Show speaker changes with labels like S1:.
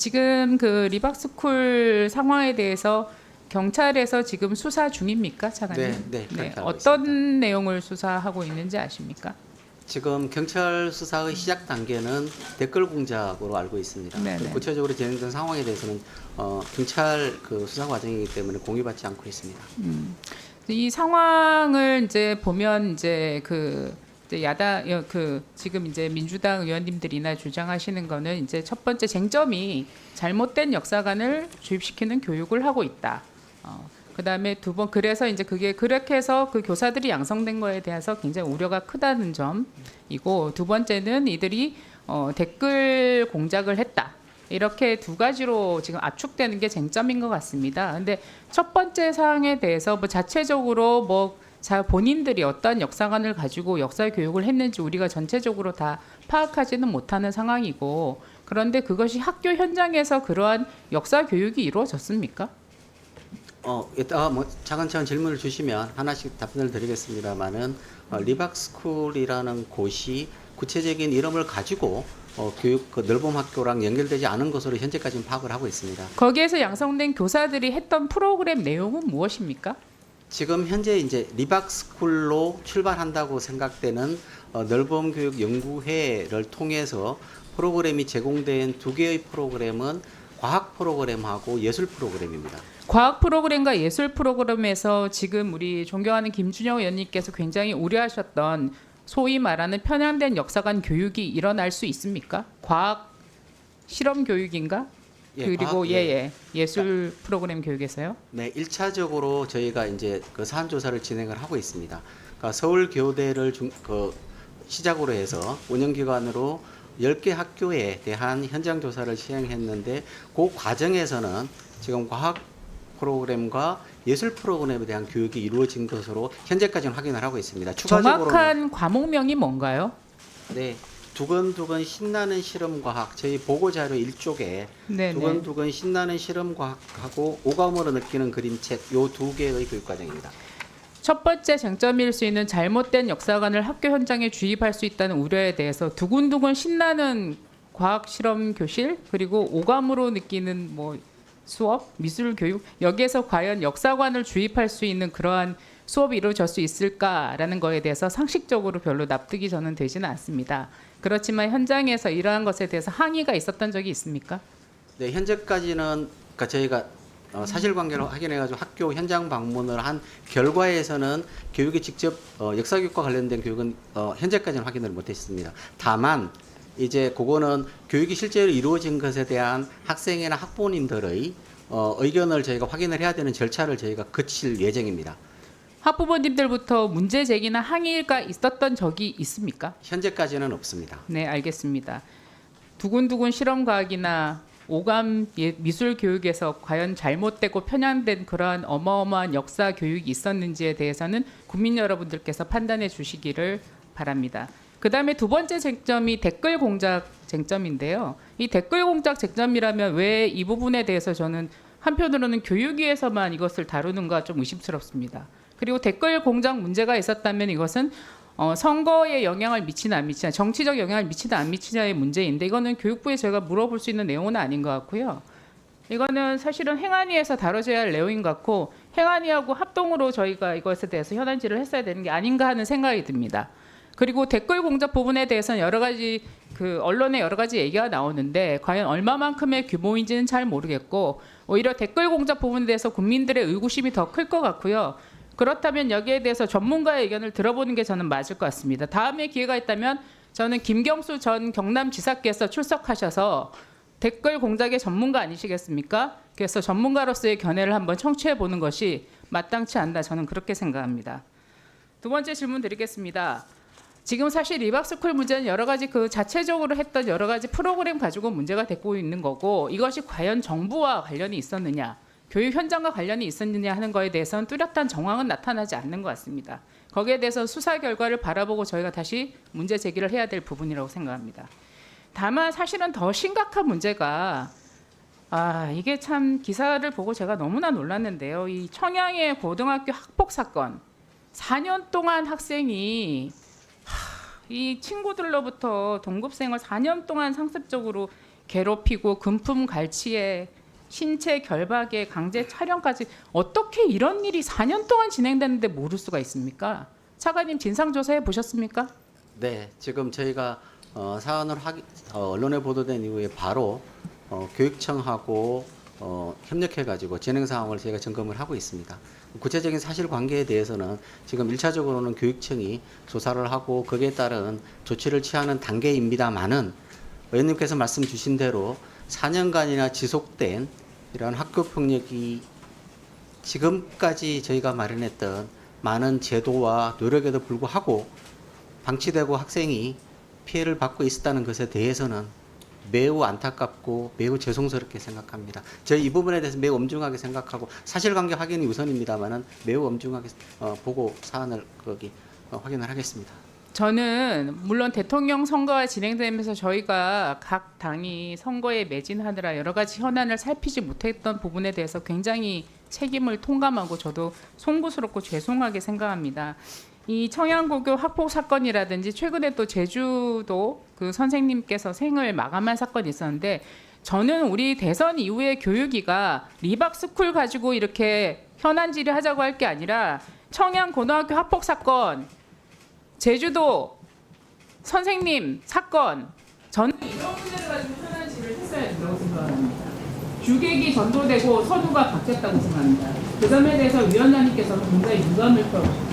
S1: 지금 그 리박스쿨 상황에 대해서 경찰에서 지금 수사 중입니까, 차관님?
S2: 네, 그렇게 알고
S1: 어떤
S2: 있습니다.
S1: 내용을 수사하고 있는지 아십니까?
S2: 지금 경찰 수사의 시작 단계는 댓글 공작으로 알고 있습니다.
S1: 네네.
S2: 구체적으로 진행된 상황에 대해서는 경찰 그 수사 과정이기 때문에 공유받지 않고 있습니다.
S1: 이 상황을 이제 보면 이제 그 이제 야당 그 지금 이제 민주당 의원님들이나 주장하시는 거는 이제 첫 번째 쟁점이 잘못된 역사관을 주입시키는 교육을 하고 있다. 그다음에 두 번 그래서 이제 그게 그렇게 해서 그 교사들이 양성된 거에 대해서 굉장히 우려가 크다는 점이고, 두 번째는 이들이 댓글 공작을 했다. 이렇게 두 가지로 지금 압축되는 게 쟁점인 것 같습니다. 근데 첫 번째 사항에 대해서 뭐 자체적으로 뭐 본인들이 어떤 역사관을 가지고 역사 교육을 했는지 우리가 전체적으로 다 파악하지는 못하는 상황이고, 그런데 그것이 학교 현장에서 그러한 역사 교육이 이루어졌습니까?
S2: 이따가 뭐 차근차근 질문을 주시면 하나씩 답변을 드리겠습니다만은 리박스쿨이라는 곳이 구체적인 이름을 가지고 교육 그 넓음 학교랑 연결되지 않은 것으로 현재까지는 파악을 하고 있습니다.
S1: 거기에서 양성된 교사들이 했던 프로그램 내용은 무엇입니까?
S2: 지금 현재 이제 리박스쿨로 출발한다고 생각되는 넓음 교육 연구회를 통해서 프로그램이 제공된 두 개의 프로그램은 과학 프로그램하고 예술 프로그램입니다.
S1: 과학 프로그램과 예술 프로그램에서 지금 우리 존경하는 김준영 의원님께서 굉장히 우려하셨던 소위 말하는 편향된 역사관 교육이 일어날 수 있습니까? 과학 실험 교육인가? 그리고 예술 프로그램 교육에서요?
S2: 네, 1차적으로 저희가 이제 그 사안 조사를 진행을 하고 있습니다. 그러니까 서울 교대를 시작으로 해서 운영 기관으로 10개 학교에 대한 현장 조사를 시행했는데, 그 과정에서는 지금 과학 프로그램과 예술 프로그램에 대한 교육이 이루어진 것으로 현재까지는 확인을 하고 있습니다.
S1: 정확한 과목명이 뭔가요?
S2: 네, 두근두근 신나는 실험과학, 저희 보고자료 1쪽에
S1: 네네.
S2: 두근두근 신나는 실험과학하고 오감으로 느끼는 그림책, 요 두 개의 교육과정입니다.
S1: 첫 번째 쟁점일 수 있는 잘못된 역사관을 학교 현장에 주입할 수 있다는 우려에 대해서 두근두근 신나는 과학 실험 교실, 그리고 오감으로 느끼는 뭐 수업, 미술 교육, 여기에서 과연 역사관을 주입할 수 있는 그러한 수업이 이루어질 수 있을까라는 거에 대해서 상식적으로 별로 납득이 저는 되지는 않습니다. 그렇지만 현장에서 이러한 것에 대해서 항의가 있었던 적이 있습니까?
S2: 네, 현재까지는 그러니까 저희가 사실관계를 확인해가지고 학교 현장 방문을 한 결과에서는 교육이 직접 역사교육과 관련된 교육은 현재까지는 확인을 못했습니다. 다만 이제 그거는 교육이 실제로 이루어진 것에 대한 학생이나 학부모님들의 의견을 저희가 확인을 해야 되는 절차를 저희가 거칠 예정입니다.
S1: 학부모님들부터 문제 제기나 항의가 있었던 적이 있습니까?
S2: 현재까지는 없습니다.
S1: 네, 알겠습니다. 두근두근 실험과학이나 오감 미술 교육에서 과연 잘못되고 편향된 그러한 어마어마한 역사 교육이 있었는지에 대해서는 국민 여러분들께서 판단해 주시기를 바랍니다. 그다음에 두 번째 쟁점이 댓글 공작 쟁점인데요. 이 댓글 공작 쟁점이라면 왜 이 부분에 대해서 저는 한편으로는 교육위에서만 이것을 다루는가 좀 의심스럽습니다. 그리고 댓글 공작 문제가 있었다면 이것은 선거에 영향을 미치나 안 미치나, 정치적 영향을 미치나 안 미치냐의 문제인데, 이거는 교육부에 제가 물어볼 수 있는 내용은 아닌 것 같고요. 이거는 사실은 행안위에서 다뤄져야 할 내용인 것 같고, 행안위하고 합동으로 저희가 이것에 대해서 현안질을 했어야 되는 게 아닌가 하는 생각이 듭니다. 그리고 댓글 공작 부분에 대해서는 여러 가지 언론에 여러 가지 얘기가 나오는데 과연 얼마만큼의 규모인지는 잘 모르겠고, 오히려 댓글 공작 부분에 대해서 국민들의 의구심이 더 클 것 같고요. 그렇다면 여기에 대해서 전문가의 의견을 들어보는 게 저는 맞을 것 같습니다. 다음에 기회가 있다면 저는 김경수 전 경남지사께서 출석하셔서 댓글 공작의 전문가 아니시겠습니까? 그래서 전문가로서의 견해를 한번 청취해 보는 것이 마땅치 않다, 저는 그렇게 생각합니다. 두 번째 질문 드리겠습니다. 지금 사실 리박스쿨 문제는 여러 가지 자체적으로 했던 여러 가지 프로그램 가지고 문제가 되고 있는 거고, 이것이 과연 정부와 관련이 있었느냐, 교육 현장과 관련이 있었느냐 하는 거에 대해서는 뚜렷한 정황은 나타나지 않는 것 같습니다. 거기에 대해서 수사 결과를 바라보고 저희가 다시 문제 제기를 해야 될 부분이라고 생각합니다. 다만 사실은 더 심각한 문제가 이게 참 기사를 보고 제가 너무나 놀랐는데요. 이 청양의 고등학교 학폭 사건, 4년 동안 학생이 이 친구들로부터 동급생을 4년 동안 상습적으로 괴롭히고 금품 갈취에 신체 결박에 강제 촬영까지 어떻게 이런 일이 4년 동안 진행됐는데 모를 수가 있습니까? 차관님 진상조사해 보셨습니까?
S2: 네, 지금 저희가 사안을 언론에 보도된 이후에 바로 교육청하고 협력해가지고 진행 상황을 저희가 점검을 하고 있습니다. 구체적인 사실관계에 대해서는 지금 1차적으로는 교육청이 조사를 하고 거기에 따른 조치를 취하는 단계입니다만은 의원님께서 말씀 주신 대로 4년간이나 지속된 이러한 학교 폭력이 지금까지 저희가 마련했던 많은 제도와 노력에도 불구하고 방치되고 학생이 피해를 받고 있었다는 것에 대해서는 매우 안타깝고 매우 죄송스럽게 생각합니다. 저희 이 부분에 대해서 매우 엄중하게 생각하고 사실관계 확인이 우선입니다만은 매우 엄중하게 보고 사안을 확인을 하겠습니다.
S1: 저는 물론 대통령 선거가 진행되면서 저희가 각 당이 선거에 매진하느라 여러 가지 현안을 살피지 못했던 부분에 대해서 굉장히 책임을 통감하고 저도 송구스럽고 죄송하게 생각합니다. 이 청양고교 학폭 사건이라든지 최근에 또 제주도 그 선생님께서 생을 마감한 사건이 있었는데 저는 우리 대선 이후에 교육위가 리박스쿨 가지고 이렇게 현안 질의하자고 할 게 아니라 청양고등학교 학폭 사건, 제주도 선생님 사건, 저는 이런 문제를 가지고 현안 질의를 했어야 된다고 생각합니다. 주객이 전도되고 선우가 바뀌었다고 생각합니다. 그 점에 대해서 위원장님께서는 굉장히 유감을 표하고